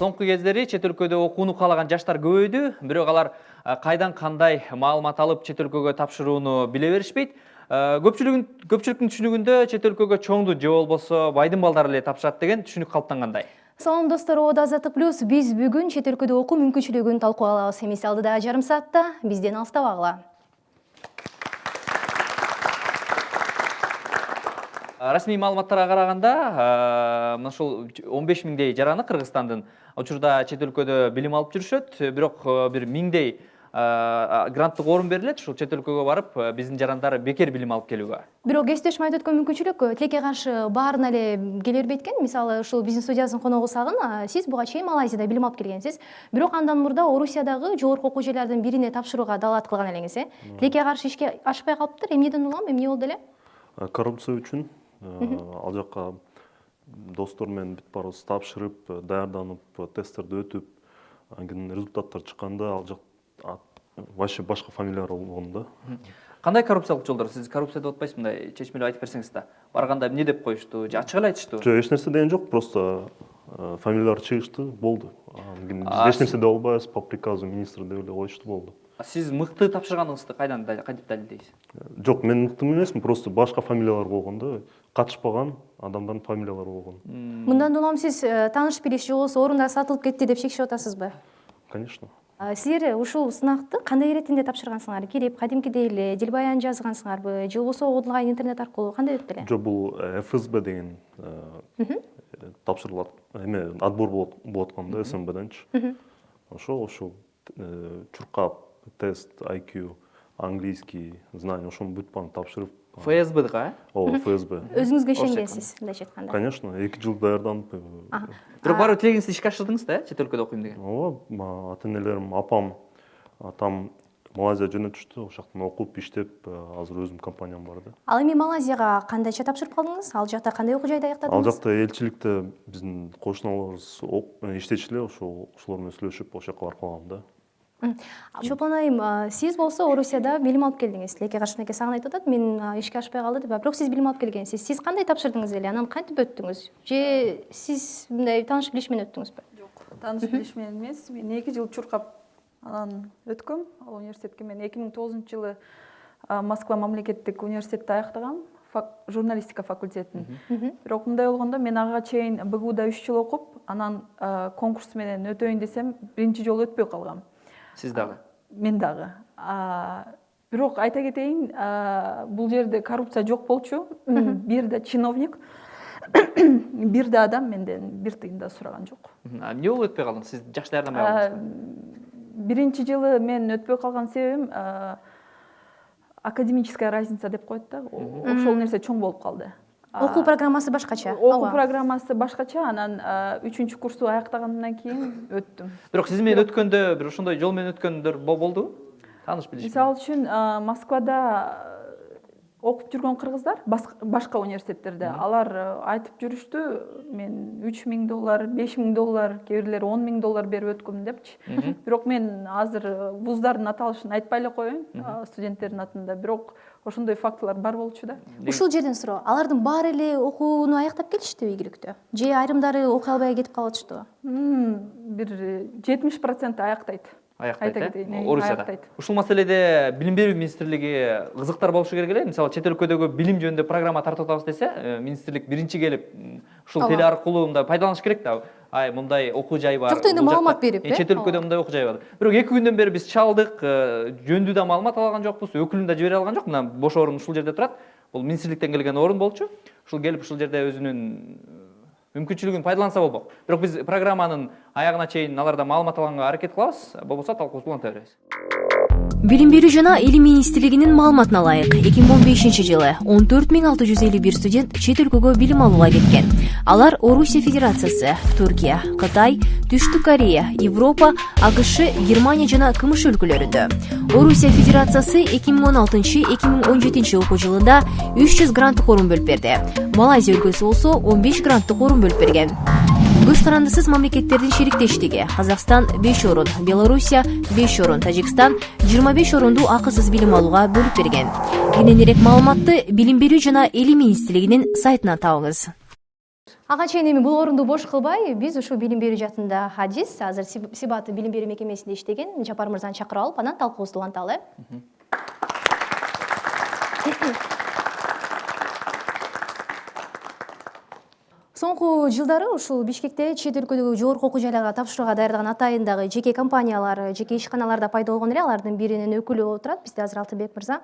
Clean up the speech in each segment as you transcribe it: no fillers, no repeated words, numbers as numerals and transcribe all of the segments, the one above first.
Соңку кездери чет өлкөдө окууну каалаган жаштар көбөйдү, бирок алар кайдан кандай маалымат алып чет өлкөгө тапшырууну биле беришпейт. Көпчүлүктүн түшүнүгүндө чет өлкөгө чоңду же болбосо байдын балдары эле тапшырат деген түшүнүк калыптангандай. Салам достор, Ода Азаттык плюс биз бүгүн чет өлкөдө окуу мүмкүнчүлүгүн талкуулабыз. Эмес алдыда жарым саатта бизден алыстабагыла. Расмий маалыматтарга караганда, ушул 15 миңдей жараны Кыргызстандын учурда чет өлкөдө билим алып жүрүшөт, бирок бир миңдей гранттык орун берилет, ушул чет өлкөгө барып биздин жарандар бекер билим алып келүүгө. Бирок эстешим айтып өткөн мүмкүнчүлүк тилекке каршы баарына эле келе бербейт экен. Мисалы, ушул биздин студиябыздын коногу Сагын, сиз буга чейин Малайзияда билим алып келгенсиз. Бирок андан мурда Орусиядагы жогорку окуу жайлардын бирине тапшырууга далаат кылган элеңиз. Тилекке каршы ишке ашпай калыптыр. Эмнеден улам, эмне болду эле? Коррупция үчүн ал жака достор менен бүт баарыбыз тапшырып, даярданып, тесттерди өтүп, анан результаттар чыкканда ал жак вообще башка фамилиялар болгон да. Кандай коррупциялык жолдор? Сиз коррупция деп атпайсыз, мындай чечмелеп айтып берсеңиз да. Барганда эмне деп коюшту? Же ачык эле айтышту? Жок, эч нерсе деген жок, просто фамилиялар чыгышты, болду. Эч нерсе деп албайбыз, по приказу министра деп эле коюшту, болду. Сиз мыкты тапшырганыңызды кантип далилдейсиз? Жок, мен мыкты эмесмин, просто башка фамилиялар болгон да, катышпаган адамдардын фамилиялары болгон. Мындан улам сиз тааныш билиш же болбосо орунда сатылып кетти деп шекишип атасызбы? Конечно. Силер ушул сынакты кандай иретинде тапшыргансыңар? Келип, кадимкидей эле дил баян жазгансыңарбы же болбосо онлайн интернет аркылуу кандай өттү эле? Жок, бул ФСБ деген тапшырылат. Эме отбор болуп аткан да, СМБденчи. Ошол чуркап, тест, IQ, английский, знание, ошону бүт баарын тапшырып. ФСБга, Ооба, ФСБ. Өзүңүзгө ишенгенсиз, мындайча айтканда. Конечно, 2 жыл даярданып. бирок баары тилегиңизди ишке ашырдыңыз да, чет өлкөдө окуйм деген. Ооба, ата-энелерим, апам, атам Малайзияга жөнөтүштү, ошол жактан окуп, иштеп, азыр өзүмдүн компаниям бар да. Ал эми Малайзияга кандайча тапшырып калдыңыз? Ал жакта кандай окуу жайда аяктадыңыз? Ал жакта элчиликте биздин кошуналарыбыз иштечү эле, ошолор менен сүйлөшүп, ошол жака барып калгам да. Чолпон айым, сиз болсо Орусияда билим алып келдиңиз. Тилекке каршы мынакей Сагын айтып атат, мен ишке ашпай калды деп. Бирок сиз билим алып келгенсиз. Сиз кандай тапшырдыңыз эле? Анан кантип өттүңүз? Же сиз мындай тааныш билиш менен өттүңүзбү? Жок, тааныш билиш менен эмес. Мен 2 жыл чуркап анан өткөм. Ал университетке мен 2009-жылы Москва мамлекеттик университетти аяктагам, журналистика факультетин. Бирок мындай болгондо мен ага чейин БГУда 3 жыл окуп, анан конкурс менен өтөйүн десем, биринчи жолу өтпөй калгам. Сиз дагы? Мен дагы. Бирок айта кетейин, бул жерде коррупция жок болчу. Бир да чиновник, бир да адам менден бир тыйын да сураган жок. Эмне болуп өтпөй калдыңыз? Сиз жакшы даярданбай калдыңызбы? Биринчи жылы мен өтпөй калган себебим академическая разница деп коет да. Ошол нерсе чоң болуп калды. Окуу программасы башкача. Окуу программасы башкача, анан 3-чү курсту аяктагандан кийин өттүм. Бирок сиз менен өткөндө бир ошондой жол менен өткөндөр болдубу? Тааныш билиш. Мисалы үчүн Москвада окуп жүргөн кыргыздар башка университеттерде алар айтып жүрүштү, мен $3,000, $5,000, кээ бирлери $10,000 берип өткөм депчи. Бирок мен азыр вуздардын аталышын айтпай эле коеюн, студенттердин атында. Бирок ошондой фактылар бар болчу да. Ушул жерден суроо, алардын баары эле окууну аяктап келиштиби ийгиликтүү? Же айрымдары окуй албай кетип калып атыштыбы? Бир 70% аяктайт. Аяктайт, Орусияда. Ушул маселеде билим берүү министрлиги кызыктар болушу керек эле. Мисалы, чет өлкөдөгү билим жөнүндө программа тартып атабыз десе, министрлик биринчи келип ушул теле аркылуу мындай пайдаланыш керек да. Мындай окуу жай бар. Жокто эми маалымат берип, чет өлкөдө мындай окуу жай бар. Бирок 2 күндөн бери биз чалдык, жөндүү да маалымат алган жокпуз, өкүлүн да жибере алган жок. Мына бош орун ушул жерде турат. Бул министрликтен келген орун болчу. Ушул келип ушул жерде өзүнүн мүмкүнчүлүгүн пайдаланса болбок. Бирок биз программанын аягына чейин аларда маалымат алганга аракет кылабыз, болбосо талкуубузду уланта беребиз. Билим берүү жана илим министрлигинин маалыматына ылайык, 2015-жылы 14,651 студент чет өлкөгө билим алууга кеткен. Алар Орусия Федерациясы, Туркия, Кытай, Түштүк Корея, Европа, АКШ, Германия жана КМШ өлкөлөрүндө. Орусия Федерациясы 2016-2017 окуу жылында 300 гранттык орун бөлүп берди. Малайзия өлкөсү болсо 15 гранттык орун бөлүп берген. Көз карандысыз мамлекеттердин шериктештиги: Казакстан 5 орун, Белоруссия 5 орун, Тажикстан 25 орунду акысыз билим алууга бөлүп берген. Кененирээк маалыматты Билим берүү жана Илим министрлигинин сайтынан табыңыз. Ага чейин эми бул орунду бош кылбай, биз ушул билим берүү жаатында адис, азыр Сибаты билим берүү мекемесинде иштеген Жапар мырзаны чакырып алып, анан талкуубузду уланталы. Соңку жылдары ушул Бишкекте чет өлкөдөгү жогорку окуу жайларга тапшырууга даярдаган атайындагы жеке компаниялар, жеке ишканаларда пайда болгон эле, алардын биринин өкүлү болуп турат бизде азыр Алтынбек мырза.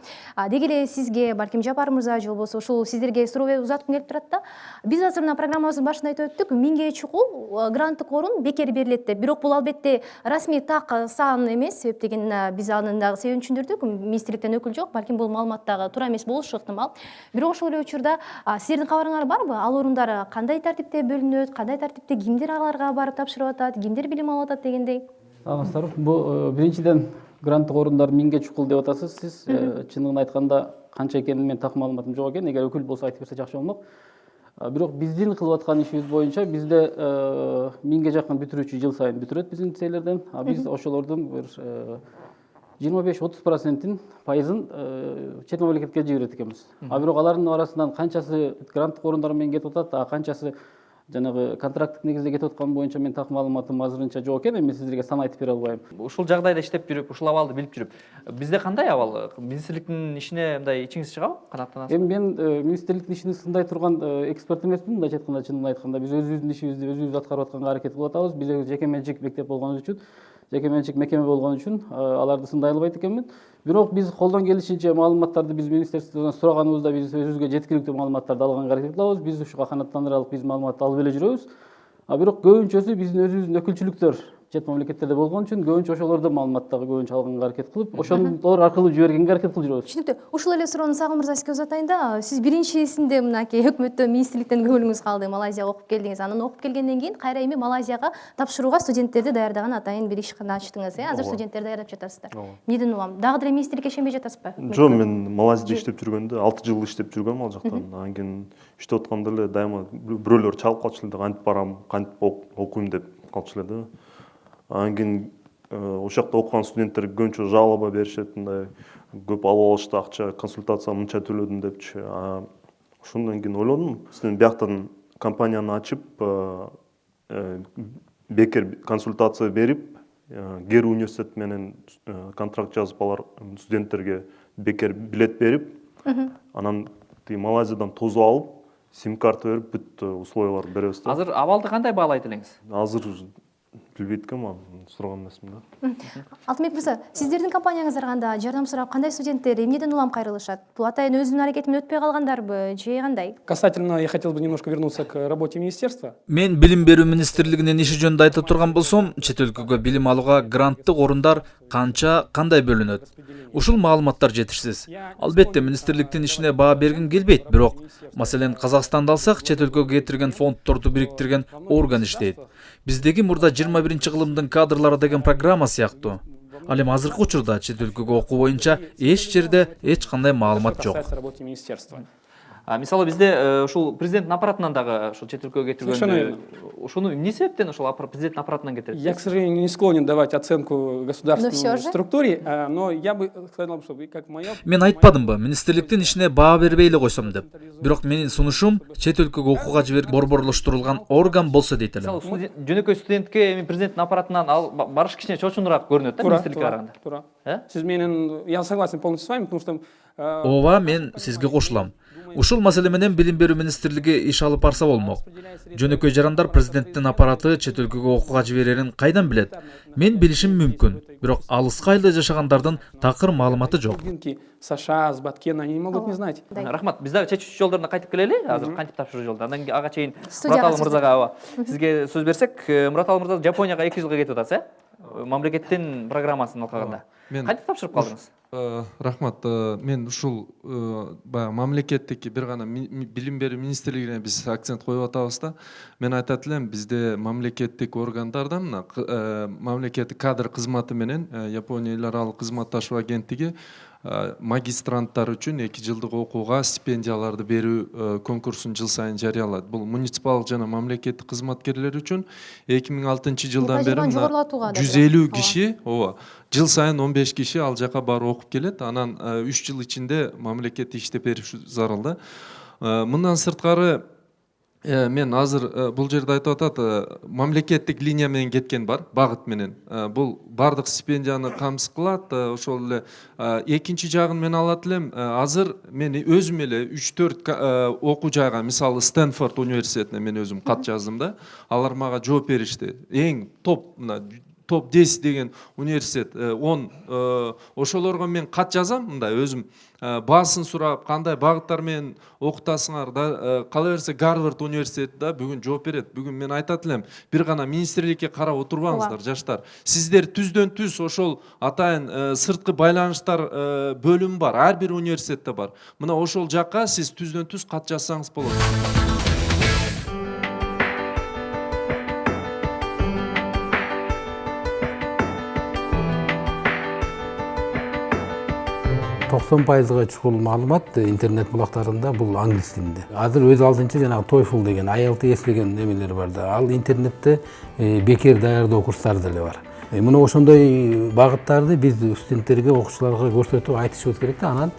Деги эле сизге, балким Жапар мырза же болбосо ушул сиздерге суроо узаткым келип турат да. Биз азыр мына программабыздын башында айтып өттүк, 1000ге чукул гранттык орун бекер берилет деп. Бирок бул албетте расмий так сан эмес, себеп деген биз анын дагы себебин түшүндүрдүк. Министрликтен өкүл жок, балким бул маалымат дагы туура эмес болушу ыктымал. Бирок ошол эле учурда сиздердин кабарыңар барбы? Ал орундар кандай тартипте бөлүнөт, кандай тартипте кимдер аларга барып тапшырып атат, кимдер билим алып атат дегендей? Саламатсыздарбы. Бул биринчиден гранттык орундар 1000ге чукул деп атасыз. Сиз чындыгын айтканда канча экенин мен так маалыматым жок экен. Эгер өкүл болсо айтып берсе жакшы болмок. Бирок биздин кылып аткан ишибиз боюнча бизде 1000ге жакын бүтүрүүчү жыл сайын бүтүрөт биздин лицейлерден. Биз ошолордун бир 25-30%-ин пайызын чет мамлекетке жиберет экенбиз. Бирок алардын арасынан канчасы гранттык орундар менен кетип атат, канчасы жанагы контракттык негизде кетип аткан боюнча мен так маалыматым азырынча жок экен. Эми сиздерге сан айтып бере албайм. Ушул жагдайда иштеп жүрүп, ушул абалды билип жүрүп, бизде кандай абал? Министрликтин ишине мындай ичиңиз чыгабы? Канааттанасызбы? Эми мен министрликтин ишин сындай турган эксперт эмесмин. Мындайча айтканда, чынын айтканда, биз өзүбүздүн ишибизди өзүбүз аткарып атканга аракет кылып атабыз. Биз жеке менчик мектеп болгон үчүн, жеке менчик мекеме болгон үчүн аларды сындай албайт экенмин. Бирок биз колдон келишинче маалыматтарды биз министрликтен сураганыбызда биз өзүбүзгө жеткиликтүү маалыматтарды алганга аракет кылабыз. Биз ушуга канааттандыралык биз маалыматты алып эле жүрөбүз. Бирок көбүнчөсү биздин өзүбүздүн өкүлчүлүктөр чет мамлекеттерде болгон үчүн көбүнчө ошолордон маалыматтарды көбүнчө алганга аракет кылып, ошолор аркылуу жибергенге аракет кылып жүрөбүз. Түшүнүктүү. Ушул эле суроону Сагын мырза сизге узатайын да. Сиз биринчисинде мынакей өкмөттөн, министрликтен көңүлүңүз калды, Малайзияга окуп келдиңиз. Анан окуп келгенден кийин кайра эми Малайзияга тапшырууга студенттерди даярдаган атайын бир ишкана ачтыңыз, Азыр студенттер даярдап жатасыздар. Эмнеден улам? Дагы деле министрликке ишенбей жатасызбы? Жок, мен Малайзияда иштеп жүргөндө 6 жыл иштеп жүргөм ал жактан. Анан кийин иштеп атканда эле дайыма бирөөлөр чалып калчу эле, кантип барам, кантип окуйм деп калчу эле да. Анан кийин ошол жакта окуган студенттер көбүнчө жалоба беришет, мындай көп алып алышты акча, консультация мынча төлөдүм депчи. Ошондон кийин ойлодум, сен бияктан компанияны ачып, бекер консультация берип, Гер университет менен контракт жазып алар студенттерге бекер билет берип, анан Малайзиядан тозуп алып, сим-карта берип, бүт условияларды беребиз да. Азыр абалды кандай баалайт элеңиз? Азыр билбейт экенмин, сураган эмесмин да. Алтынбек мырза, сиздердин компанияңыздар кандай жардам сурап, кандай студенттер эмнеден улам кайрылышат? Бул атайын өзүнүн аракети менен өтпөй калгандарбы, же кандай? Касательно, я хотел бы немножко вернуться к работе министерства. Мен билим берүү министрлигинин иши жөнүндө айтып турган болсом, чет өлкөгө билим алууга гранттык орундар канча, кандай бөлүнөт? Ушул маалыматтар жетишсиз. Албетте министрликтин ишине баа бергим келбейт, бирок маселен Казакстанды алсак, чет өлкөгө кетирген фонддорду бириктирген орган иштейт. Биздеги мурда 21-кылымдын кадрлары деген программа сыяктуу. Ал эми азыркы учурда чет өлкөгө окуу боюнча эч жерде эч кандай маалымат жок. Мисалы бизде ушул президенттин аппаратынан дагы ушул чет өлкөгө кетиргөн, ушуну эмне себептен ушул президенттин аппаратынан кетирет? Я, к сожалению, не склонен давать оценку государственной структуре, но я бы сказал, что как моя... Мен айтпадымбы, министрликтин ишине баа бербей эле койсом деп. Бирок менин сунушум чет өлкөгө окууга жиберген борборлоштурулган орган болсо дейт элем. Мисалы жөнөкөй студентке эми президенттин аппаратынан барыш кичине чочунураак көрүнөт да, министрликке караганда. Туура. Сиз менен, я согласен полностью с вами, потому что... Ооба, мен сизге кошулам. Ушул маселе менен билим берүү министрлиги иш алып барса болмок. Жөнөкөй жарандар президенттин аппараты чет өлкөгө окууга жиберерин кайдан билет? Мен билишим мүмкүн, бирок алыска айылда жашагандардын такыр маалыматы жок. США, с Баткена, они не могут не знать. Рахмат, биз дагы чечүүчү жолдоруна кайтып келели. Азыр кантип тапшыруу жолдору. Андан ага чейин Мураталы мырзага сизге сөз берсек, Мураталы мырза Жапонияга 2 жылга кетип атасыз, мамлекеттин программасын алкаганда. Кантип тапшырып калдыңыз? Рахмат, мен ушул мамлекеттики бир гана билим берүү министрлигине биз акцент коюп атабыз да. Мен айтат элем, бизде мамлекеттик органдардан мамлекеттик кадр кызматы менен Япония эл аралык кызматташуу агенттиги магистранттар үчүн 2 жылдык окууга стипендияларды берүү конкурсун жыл сайын жарыялайт. Бул муниципалдык жана мамлекеттик кызматкерлер үчүн 2006 жылдан бери 150 киши, жыл сайын 15 киши ал жака барып окуп келет. Анан 3 жыл ичинде мамлекет иштеп бериши зарыл да. Мындан сырткары Мен азыр бул жерде айтып атат, мамлекеттик линия менен кеткен бар, багыт менен. Бул бардык стипендияны камсыз кылат. Ошол эле экинчи жагын мен алат элем. Азыр мен өзүм эле 3-4 окуу жайга, мисалы Стэнфорд университетине мен өзүм кат жаздым да. Алар мага жооп беришти. Эң топ, мына топ 10 деген университет 10, ошолорго мен кат жазам, мындай өзүм баасын сурап, кандай багыттар менен окутасыңар да, кала берсе Гарвард университети да бүгүн жооп берет. Бүгүн мен айтат элем, бир гана министрликке карап отурбаңыздар жаштар. Сиздер түздөн түз ошол атайын сырткы байланыштар бөлүмү бар, ар бир университетте бар. Мына ошол жакка сиз түздөн түз кат жазсаңыз болот. %90 чукул маалымат интернет булактарында бул англис тилинде. Азыр өз алдынча жанагы TOEFL деген, IELTS деген немелер бар да. Ал интернетте бекер даярдоо курстары деле бар. Мына ошондой багыттарды биз студенттерге, окуучуларга көрсөтүп айтышыбыз керек да. Анан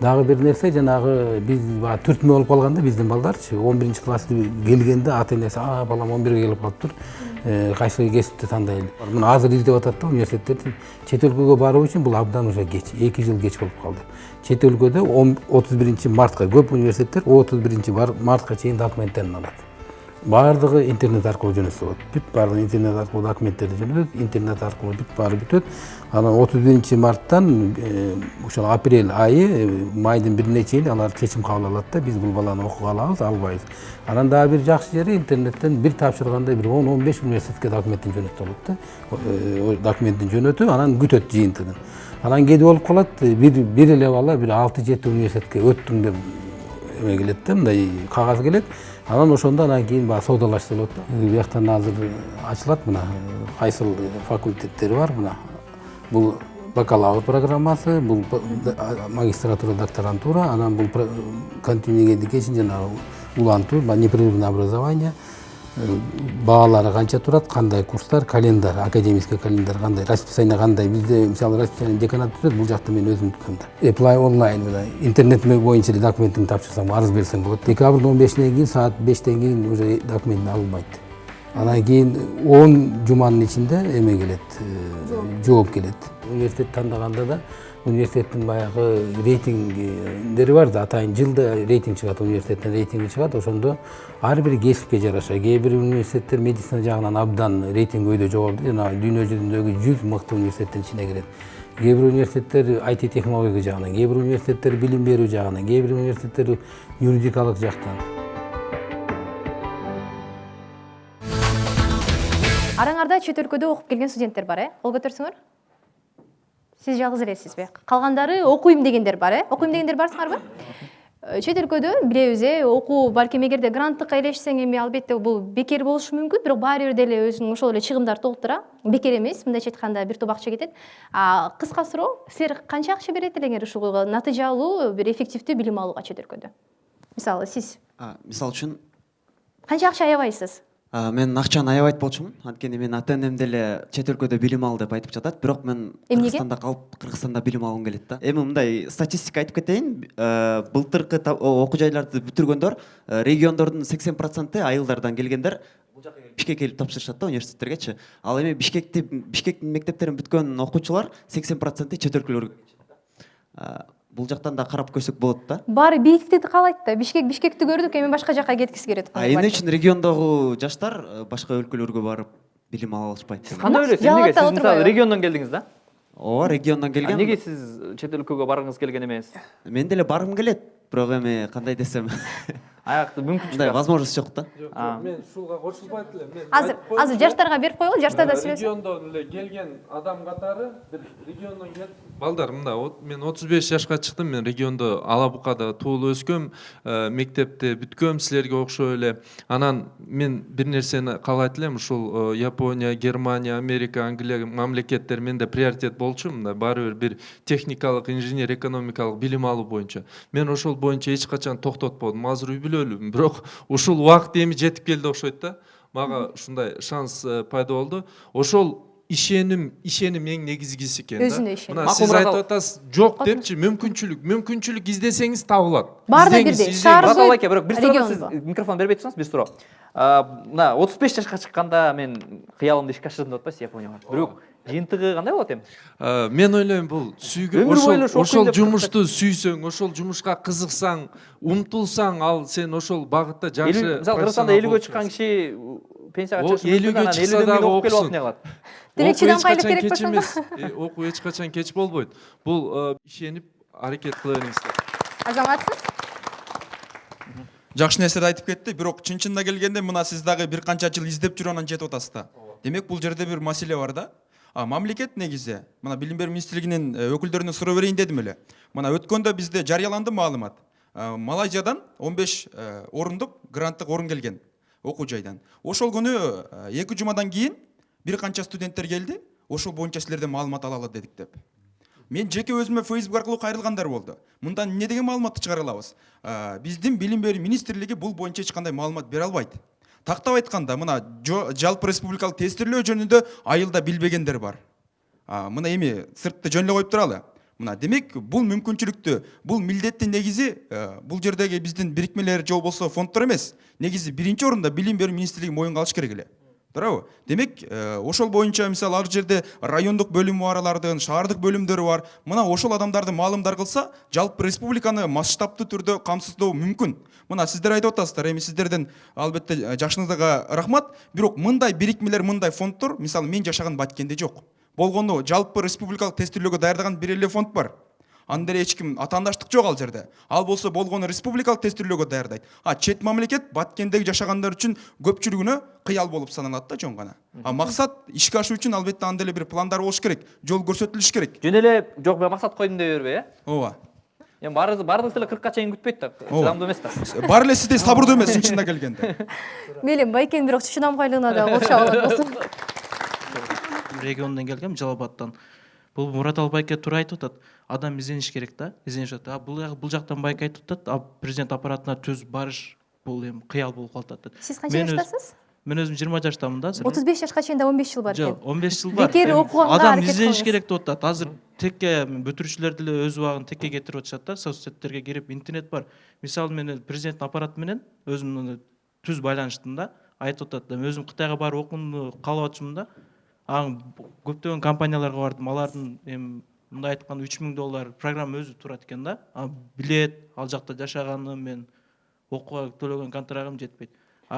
дагы бир нерсе, жанагы биз түртмө болуп калганда биздин балдарчы 11 класска келгенде ата энеси балам 11ге келип калыптыр. Кайсы кесипти тандайлы. Мына азыр издеп атат да университеттерди. Чет өлкөгө баруу үчүн бул абдан уже кеч, 2 жыл кеч болуп калды. Чет өлкөдө 31 мартка көп университеттер 31 мартка чейин документтерин алат. Бардыгы интернет аркылуу жөнөтүлөт болот. Бүт бардыгы интернет аркылуу документтерди жөнөтөт, интернет аркылуу бүт баары бүтөт. Анан 31 марттан ошол апрель айы, майдын 1-ине чейин алар чечим кабыл алат да, биз бул баланы окуга алабыз, албайбыз. Анан дагы бир жакшы жери интернеттен бир тапшырганда бир 10-15 университетке документтин жөнөтүп алат да. Документтин жөнөтүп, анан күтөт жыйынтыгын. Анан кеде болуп калат, бир эле бала бир 6-7 университетке өттүң деп эме келет да, мындай кагаз келет. Анан ошондо анан кийин баягы соодалаштырылат да. Бияктан азыр ачылат мына кайсыл факультеттери бар мына. Бул бакалавр программасы, бул магистратура, докторантура, анан бул continuing education жанагы улантуу, непрерывное образование. Баалары канча турат, кандай курстар, календарь, академический календарь кандай, расписание кандай. Бизде мисалы расписание деканат түзөт, бул жакта мен өзүм түзөм да. Apply онлайн мына интернет боюнча документиңди тапшырсаң, арыз берсең болот. Декабрдын 15-ине кийин саат 5-тен кийин уже документин алынбайт. Анан кийин 10 жуманын ичинде эме келет, жооп келет. Университет тандаганда да университеттин баягы рейтингдери бар да, атайын жылда рейтинг чыгат, университеттин рейтинги чыгат. Ошондо ар бир кесипке жараша, кээ бир университеттер медицина жагынан абдан рейтинг өйдө жогору, жана дүйнө жүзүндөгү 100 мыкты университеттин ичине кирет. Кээ бир университеттер IT технология жагынан, кээ бир университеттер билим берүү жагынан, кээ бир университеттер юридикалык жактан. Араңарда чет өлкөдө окуп келген студенттер бар, кол көтөрсөңөр? Сиз жалгыз элесизби? Калгандары окуйм дегендер бар, окуйм дегендер барсыңарбы? Чет өлкөдө билебиз, окуу балким эгерде гранттыкка элешсең эми албетте бул бекер болушу мүмкүн, бирок баары бир деле өзүнүн ошол эле чыгымдарды толтура. Бекер эмес, мындайча айтканда бир топ акча кетет. Кыска суроо, силер канча акча берет элеңер ушул натыйжалуу, бир эффективдүү билим алууга чет өлкөдө? Мисалы сиз мисалы үчүн канча акча аябайсыз? Мен акчаны аябайт болчумун. Анткени мен ата энем деле чет өлкөдө билим ал деп айтып жатат, бирок мен Кыргызстанда калып, Кыргызстанда билим алгым келет да. Эми мындай статистика айтып кетейин. Былтыркы окуу жайларды бүтүргөндөр, региондордун 80% айылдардан келгендер бул жака Бишкекке келип тапшырышат да университеттергечи. Ал эми Бишкектин мектептерин бүткөн окуучулар 80% чет өлкөлөргө кетишет. Бул жактан да карап көрсөк болот да. Баары бийиктикти каалайт да. Бишкекти көрдүк, эми башка жака кеткиси келет. Эмне үчүн региондогу жаштар башка өлкөлөргө барып билим ала алышпайт? Кандай ойлойсуз? Эмнеге сиз мисалы региондон келдиңиз да? Ооба, региондон келгем. Неге сиз чет өлкөгө баргыңыз келген эмес? Мен деле баргым келет, бирок эми кандай десем, аякты мүмкүнчүлүк. Мындай возможность жок да. Мен ушуга кошулбайт элем. Азыр жаштарга берип койгул, жаштар да сүйлөсүн. Региондон эле келген адам катары бир региондон келип, балдар мында мен 35 жашка чыктым, мен региондо Ала Букада туулуп өскөм, мектепти бүткөм силерге окшой эле. Анан мен бир нерсени каалайт элем, ушул Япония, Германия, Америка, Англия мамлекеттер менде приоритет болчу, мында баары бир техникалык, инженер, экономикалык билим алуу боюнча. Мен ошол боюнча эч качан токтотподум. Азыр үй бүлөлүмүн, бирок ушул убакыт эми жетип келди окшойт да. Мага ушундай шанс пайда болду. Ошол ишеним эң негизгиси экен Өзүнө ишеним. мына сиз айтып атасыз жок депчи, мүмкүнчүлүк издесеңиз табылат. Баарына бирдей. Мурат Албайке, бирок бир суроо, региондо. сиз микрофон бербей турсаңыз, бир суроо. Мына 35 жашка чыкканда мен кыялымды ишке ашырдым деп атпайсыз Японияга. Бирок жыйынтыгы кандай болот эми? Мен ойлойм бул сүйгөн Өмүр бою эле ошол ошол окуйм деп жумушту сүйсөң, ошол жумушка кызыксаң, умтулсаң, ал сен ошол багытта жакшы. Мисалы Кыргызстанда 50-гө чыккан киши пенсияга чыгышы мүмкүн, 50-гө анан чыкса 50 дагы окуп келип алып окусун. не кылат? Демек чыдамкайлык керек кеч болсо. эмес. Окуу эч качан кеч болбойт. Бул ишенип аракет кыла бериңиздер. Азаматсыз? Жакшы нерселерди айтып кетти, бирок чын-чынына келгенде мына сиз дагы бир канча жыл издеп жүрүп анан жетип атасыз да. Демек бул жерде бир маселе бар да. Мамлекет негизи мына билим берүү министрлигинин өкүлдөрүнө суроо берейин дедим эле. Мына өткөндө бизде жарыяланды маалымат. Малайзиядан 15 орундук гранттык орун келген окуу жайдан. Ошол күнү 2 жумадан кийин бир канча студенттер келди. Ошол боюнча силерден маалымат алалы дедик деп. Мен жеке өзүмө Facebook аркылуу кайрылгандар болду. Мындан эмне деген маалыматты чыгара алабыз? Биздин билим берүү министрлиги бул боюнча эч кандай маалымат бере албайт. Тактап айтканда, мына жалпы республикалык тестирлөө жөнүндө айылда билбегендер бар. Мына эми сыртты жөн эле коюп туралы. Мына демек бул мүмкүнчүлүктү, бул милдетти негизи бул жердеги биздин бирикмелер же болбосо фонддор эмес. Негизи биринчи орунда билим берүү министрлиги моюнга алыш керек эле. Туурабы? Демек ошол боюнча мисалы ар жерде райондук бөлүм баралардын, шаардык бөлүмдөрү бар. Мына ошол адамдарды маалымдар кылса, жалпы республиканы масштабтуу түрдө камсыздоо мүмкүн. Мына сиздер айтып атасыздар, эми сиздерден албетте жакшыңыздарга рахмат. Бирок мындай бирикмелер, мындай фонддор, мисалы мен жашаган Баткенде жок. Болгону жалпы республикалык тестирлөөгө даярдаган бир эле фонд бар. Анда эч ким атаандаштык жок ал жерде. Ал болсо болгону республикалык тестирлөөгө даярдайт. Чет мамлекет Баткендеги жашагандар үчүн көпчүлүгүнө кыял болуп саналат да жон гана. Максат ишке ашуу үчүн албетте анда эле бир пландар болуш керек, жол көрсөтүлүш керек. Жөн эле жок мен максат койдум дей бербей, Ооба. Эми баарыбыз эле 40ка чейин күтпөйт да. Чыдамдуу эмес да. Баары эле сиздей сабырдуу эмес чын-чынына келгенде. Мейлі, Байкен бирок чыдамкайлыгына да окшоп алат болсун. Региондан келгем, Жалалабадтан. Бул Мурат Албайке туура айтып атат. Адам издениш керек да, издениш атат. Бул жактан Байке айтып атат, президент аппаратына түз барыш бул эми кыял болуп калат. Сиз канча жаштасыз? Мен өзүм 20 жаштамын да. 35 жашка чейин да 15 жыл бар экен. Жок, 15 жыл бар. Бекер окуганга Адам аракет издениш кылыңыз. керек деп атат. Азыр текке бүтүрүүчүлөр деле өз убагын текке кетирип атышат да. Соцсеттерге кирип интернет бар. Мисалы мен президент аппараты менен өзүм түз байланыштым да. Айтып атат, өзүм Кытайга барып окууну каалап атышмын да. Көптөгөн компанияларга бардым. Алардын эми мындай айтканда $3000 программа өзү турат экен да. Билет, ал жакта жашаганым, мен окууга төлөгөн контрагым жетпейт.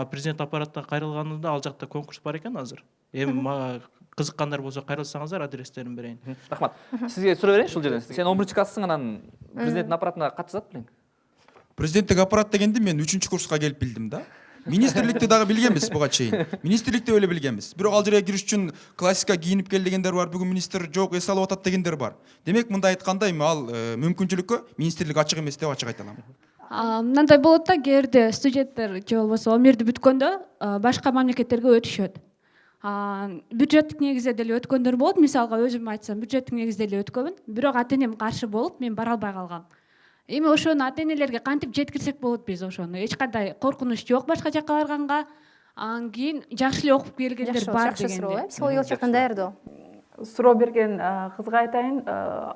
Президент аппараттан кайрылганымда ал жакта конкурс бар экен азыр. Эми мага кызыккандар болсо кайрылсаңыздар, адрестерин берейин. Рахмат. Сизге суроо берейин ушул жерден. Сен 11 классың, анан президенттин аппаратына кат жазат белең. Президенттик аппарат дегенди мен 3-курска курска келип билдим да. Министрликти дагы билгенбиз буга чейин. Министрликти эле билгенбиз. Бирок ал жерге кириш үчүн классика кийинип кел дегендер бар, бүгүн министр жок, эс алып атат дегендер бар. Демек мындай айтканда эми ал мүмкүнчүлүккө министрлик ачык эмес деп ачык айта алам. Мындай болот да, кээде студенттер же болбосо 11-ди бүткөндө башка мамлекеттерге өтүшөт. Бюджеттик негизде деле өткөндөр болот. Мисалга өзүм айтсам, бюджеттик негизде эле өткөнмүн. Бирок ата-энем каршы болуп, мен бара албай калгам. Эми ошону ата-энелерге кантип жеткирсек болот биз ошону? Эч кандай коркунуч жок башка жакка барганга. Анан кийин жакшы эле окуп келгендер бар дегенде. Психологиялык жактан даярдоо. Суроо берген кызга айтайын,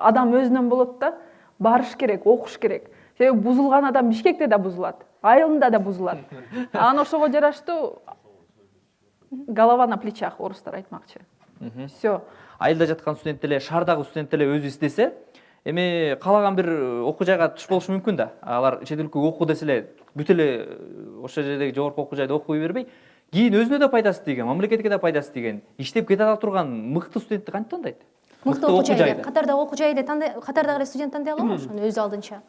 адам өзүнөн болот да, барыш керек, окуш керек. Себеби бузулган адам Бишкекте да бузулат, айылында да бузулат. Анан ошого жараштуу голова на плечах, орустар айтмакчы. Всё. Айылда жаткан студент деле, шаардагы студент деле өзү издесе, эми каалаган бир окуу жайга түшүп болушу мүмкүн да. Алар чет өлкөгө окуу десе эле бүт эле ошол жердеги жогорку окуу жайда окуй бербей, кийин өзүнө да пайдасы тийген, мамлекетке да пайдасы тийген, иштеп кете ала турган мыкты студентти кантип тандайт? Мыкты окуу жайды, катардагы окуу жайды катардагы эле студент тандай алабы ошону өз алдынча?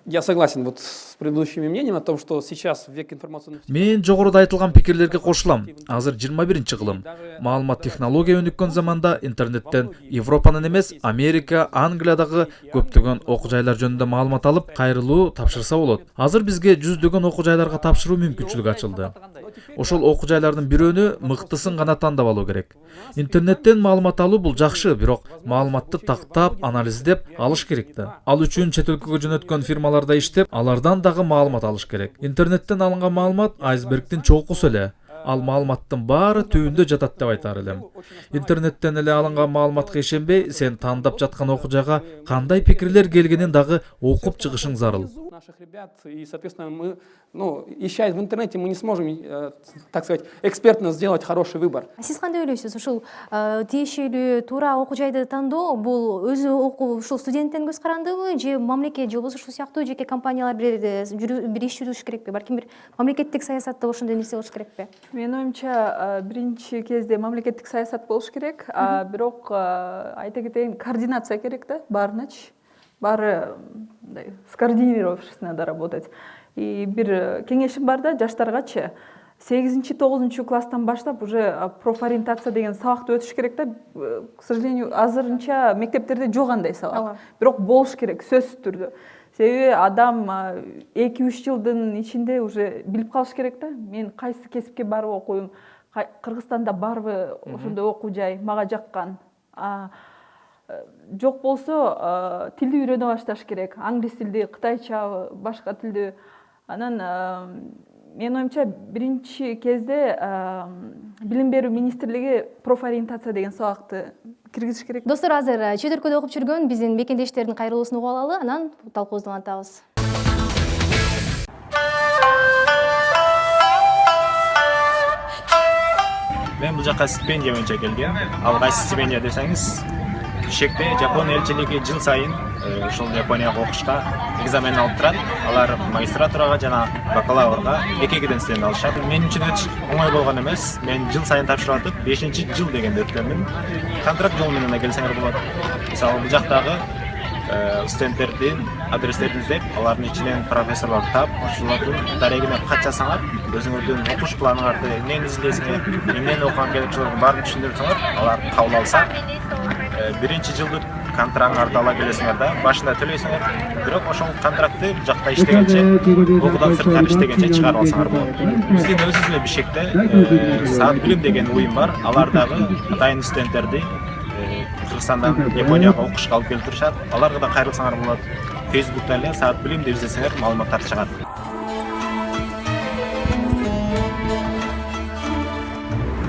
Я согласен вот с предыдущими мнениями о том, что сейчас в век информационных... Мен жогоруда айтылган пикирлерге кошулам. Азыр 21-кылым. Маалымат технология өнүккөн заманда интернеттен Европанын эмес, Америка, Англиядагы көптөгөн окуу жайлар жөнүндө маалымат алып, кайрылуу тапшырса болот. Азыр бизге жүздөгөн окуу жайларга тапшыруу мүмкүнчүлүгү ачылды. Ошол окуу жайлардын бирөөнү мыктысын гана тандап алуу керек. Интернеттен маалымат алуу бул жакшы, бирок маалыматты тактап, анализдеп алыш керек да. Ал үчүн чет өлкөгө жөнөткөн фирмаларда иштеп, алардан дагы маалымат алыш керек. Интернеттен алынган маалымат айсбергдин чокусу эле. ал маалыматтын баары түбүндө жатат деп айтар элем. Интернеттен эле алынган маалыматка ишенбей, сен тандап жаткан окуучага кандай пикирлер келгенин дагы окуп чыгышың зарыл. Наших ребят, и, соответственно, мы, ища в интернете, мы не сможем, так сказать, экспертно сделать хороший выбор. Сиз кандай ойлойсуз? Ушул тиешелүү туура окуу жайды тандоо бул өзү ушул студенттин көз карандыбы же мамлекет же болбосо ушул сыяктуу жеке компаниялар бир иш жүрүш керекпи? Балким бир мамлекеттик саясатта ошондой нерсе болуш керекпи? Менин оюмча биринчи кезде мамлекеттик саясат болуш керек, бирок айта кетейин, координация керек да, баарыначы. Бары скоординировавшись надо работать. И бир кеңешим бар да жаштаргачы 8-9 класстан баштап уже профориентация деген сабакты өтүш керек да. К сожалению, азырынча мектептерде жок андай сабак. Бирок болуш керек сөзсүз түрдө. Себеби адам 2-3 жылдын ичинде уже билип калыш керек да. Мен кайсы кесипке барып окуйм, Кыргызстанда барбы ошондой окуу жай мага жаккан. Жок болсо тилди үйрөнө башташ керек. Англис тилди, кытайча, башка тилди. Анан менин оюмча биринчи кезде билим берүү министрлиги профориентация деген сабакты киргизиш керек. Достор, азыр чет өлкөдө окуп жүргөн биздин мекендештердин кайрылуусун угуп алалы, анан талкуубузду улантабыз. Мен бул жака стипендия боюнча келгем. Ал кайсы стипендия десеңиз, Бишкекте Жапон элчилиги жыл сайын ушул Японияга окушка экзамен алып турат. Алар магистратурага жана бакалаврга 2-ден стипендия алышат. Мен үчүн оңой болгон эмес. Мен жыл сайын тапшырып атып, 5-жыл дегенде өткөнмүн. Контракт жолу менен келсеңер болот. Мисалы бул жактагы студенттердин адрестерин издеп, алардын ичинен профессорлор таап, ушулардын дарегине кат жасаңар, өзүңөрдүн окуш планыңарды эмнени излейсиңер, эмнени окуган керек ушулардын баарын түшүндүрсөңөр, алар кабыл алса, биринчи жылдык контрактыңарды ала келесиңер да, башында төлөйсүңөр, бирок ошол контрактты бул жакта иштегенче, окуудан сырткары иштегенче чыгарып алсаңар болот. Биздин өзүбүз эле Бишкекте саат билим деген уюм бар, алар дагы атайын студенттерди Кыргызстандан Японияга окушка алып келип турушат. Аларга да кайрылсаңар болот. Facebook'та эле саат билим деп издесеңер маалыматтар чыгат.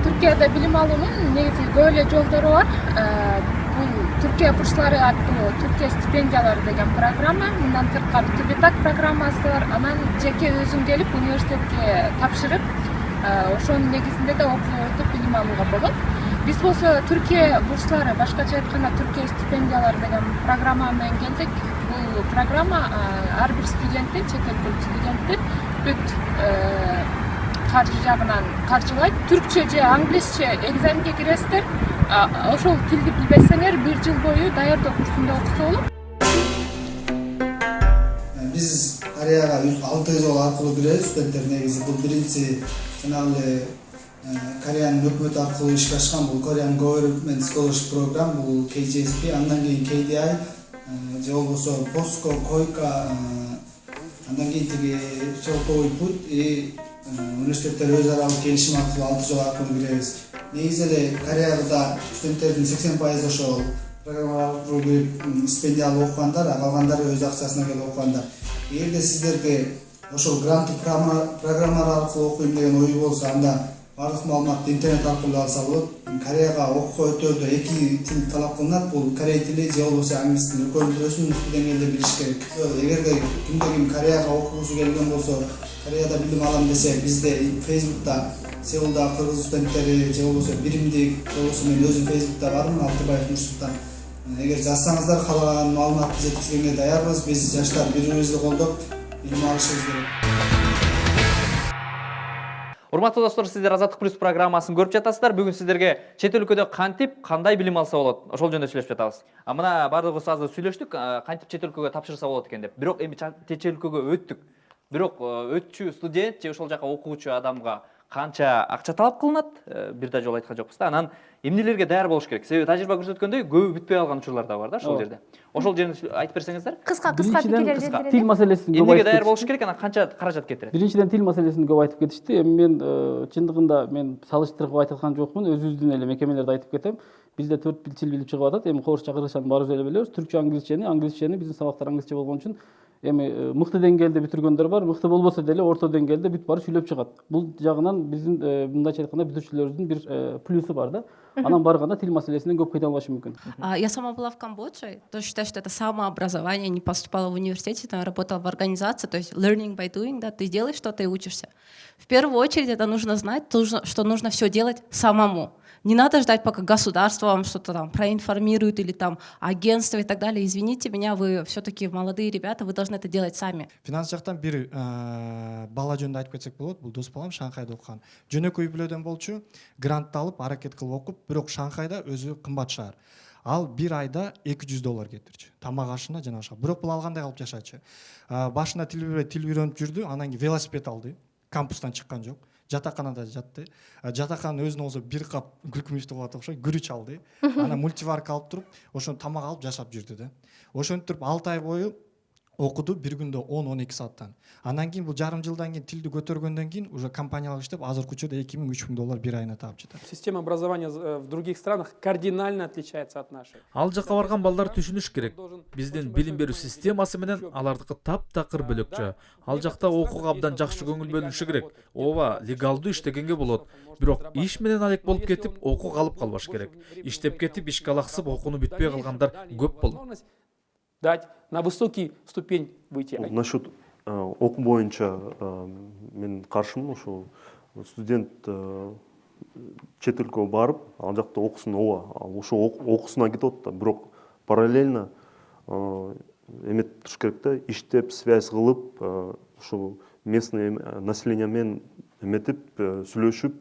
Түркияда билим алуунун негизи көп эле жолдору бар. Бул Түркия бурслары аттуу Түркия стипендиялары деген программа, мындан сырткары Тибетак программасы бар. Анан жеке өзүң келип университетке тапшырып, ошонун негизинде да окуу өтүп билим алууга болот. Биз болсо Түркия бурслары, башкача айтканда Түркия стипендиялары деген программа менен келдик. Бул программа ар бир студенттин, чет элдик студенттин бүт каржы жагынан каржылайт. Түркчө же англисче экзаменге киресиздер. Ошол тилди билбесеңер 1 жыл бою даярдоо курсунда окуса болот. Биз Кореяга 6 жол аркылуу киребиз, студенттер негизи бул биринчи жанагы Кореянын өкмөтү аркылуу ишке ашкан бул Korean Government Scholarship Program, бул KGSP, андан кийин KDI, же болбосо Bosco, Койка, андан кийин тиги Шелковый путь и университеттер өз аралык келишим аркылуу 6 жол аркылуу киребиз. Негизи эле Кореяда студенттердин 80% ошол программалар аркылуу кирип стипендия алып окугандар, калгандары өз акчасына келип окугандар. Эгерде сиздерге ошол гранттык программалар аркылуу окуйм деген ой болсо, анда барлык маалыматты интернет аркылуу алса болот. Кореяга окууга өтөдө 2 тил талап кылынат. Бул корей тили же болбосо англис тили. Өкүнчүсүн деңгээлде билиш керек. Эгерде кимде ким Кореяга окугусу келген болсо, Кореяда билим алам десе, бизде Facebook'та Сеулдагы кыргыз студенттери же болбосо биримдик, же болбосо мен өзүм Facebook'та бармын, Алтыбаев Нурсултан. Эгер жазсаңыздар, каалаган маалыматты жеткизгенге даярбыз. Биз жаштар бири-бирибизди колдоп билим алышыбыз керек. Урматтуу достор, сиздер Азаттык плюс программасын көрүп жатасыздар. Бүгүн сиздерге чет өлкөдө кантип, кандай билим алса болот, ошол жөнүндө сүйлөшүп жатабыз. Мына бардыгыбыз азыр сүйлөштүк, кантип чет өлкөгө тапшырса болот экен деп. Бирок эми чет өлкөгө өттүк. Бирок өтчү студент же ошол жака окуучу адамга канча акча талап кылынат, бир да жолу айткан жокпуз да. Анан эмнелерге даяр болуш керек? Себеби тажрыйба көрсөткөндөй, көбү бүтпөй алган учурлар да бар да ошол жерде. Ошол жерди айтып берсеңиздер. Кыска пикирлер жеткирели. Тил маселесин эмнеге даяр болуш керек, анан канча каражат кетирет? Биринчиден тил маселесин көп айтып кетишти. Эми мен чындыгында мен салыштырып айткан жокмун, өзүбүздүн эле мекемелерди айтып кетем. Бизде 4 тил билип чыгып атат. Эми Орусча, кыргызчаны баарыбыз эле билебиз. Түркчө, англисчени биздин сабактар англисче болгон үчүн эми мыкты деңгээлде бүтүргөндөр бар, мыкты болбосо деле орто деңгээлде бүт баары сүйлөп чыгат. Бул жагынан биздин мындайча айтканда бүтүрүүчүлөрүбүздүн бир плюсу бар да. Анан барганда тил маселесинен көп кыйналбашы мүмкүн. Я сама была в Камбодже, тоже считаю, что это самообразование, не поступала в университете, но работала в организации, то есть learning by doing, да, ты делаешь что-то и учишься. В первую очередь это нужно знать, что нужно все делать самому. Не надо ждать, пока государство вам что-то там проинформирует или там агентство и так далее. Извините меня, вы все-таки молодые ребята, вы должны это делать сами. Финанс жактан бир бала жөнүндө айтып кетсек болот. Бул дос балам Шанхайда окуган. Жөнөкөй билүүдөн болчу, грант алып, аракет кылып окуп, бирок Шанхайда өзү кымбат шаар. Ал бир айда $200 кетирчү. Тамак ашына жана ошо. Бирок бул алгандай кылып жашачу. Башында тил үйрөнүп жүрдү, анан кийин велосипед алды. Кампустан чыккан жок. Жатаканада жатты. Жатаканын өзүнө болсо бир кап күлкү мифти болот окшойт, күрүч алды. Анан мультиварка алып туруп, ошону тамак алып жашап жүрдү да. Ошентип туруп 6 ай бою окуду, бир күндө 10-12 сааттан. Андан кийин бул жарым жылдан кийин тилди көтөргөндөн кийин уже компаниялык иштеп, азыркы учурда $2000–3000 бир айына таап жатат. Система образования в других странах кардинально отличается от нашей. Ал жакка барган балдар түшүнүш керек. Биздин билим берүү системасы менен алардыкы таптакыр бөлөкчө. Ал жакта окууга абдан жакшы көңүл бөлүнүшү керек. Ооба, легалдуу иштегенге болот. Бирок иш менен алек болуп кетип, окуу калып калбаш керек. Иштеп кетип, ишке алаксып, окууну бүтпөй калгандар көп болот. Дать на высокий ступень выйти. Насчет окуу боюнча мен каршымын. Ошо студент чет өлкөгө барып, ал жакта окусун, ооба, ошо окуусуна кетип атат. Бирок параллельно эметип туруш керек да, иштеп, связь кылып, ошо местный население менен эметип, сүйлөшүп,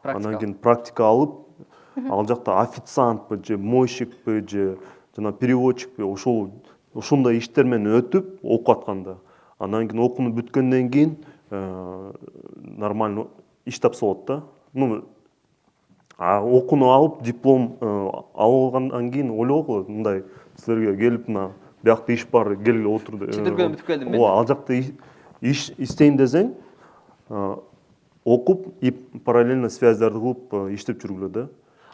анан кийин практика алып, ал жакта официантпы же мойщикпи же жана переводчикпи, ошондой иштер менен өтүп окуп атканда, анан кийин окууну бүткөндөн кийин нормально иш тапса болот да. Ну, окууну алып, диплом алгандан кийин ойлогула, мындай силерге келип мына биякта иш бар, келгиле отур деп. Четелгеден бүтүп келдим мен. Ооба, ал жакта иш истейин десең, окуп и параллельно связьдарды кылып иштеп жүргүлө да.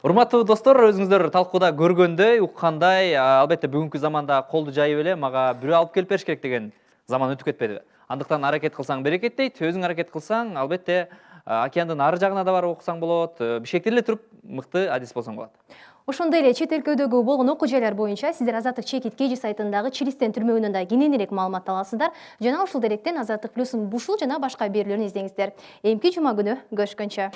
Урматтуу достор, өзүңүздөр талкууда көргөндөй, уккандай, албетте бүгүнкү заманда колду жайып эле мага бирөө алып келип бериш керек деген заман өтүп кетпеди. Андыктан аракет кылсаң берекет дейт, өзүң аракет кылсаң, албетте океандын ары жагына да барып окусаң болот, бишкекте эле туруп мыкты адис болсоң болот. Ошондой эле чет өлкөдөгү болгон окуу жайлар боюнча сиздер Азаттык Чекит KG сайтындагы Чилистен түрмөгүнөн да кененирээк маалымат аласыздар. Жана ушул деректен Азаттык Плюстун бушул жана башка берүүлөрүн издеңиздер. Эмки жума күнү көрүшкөнчө.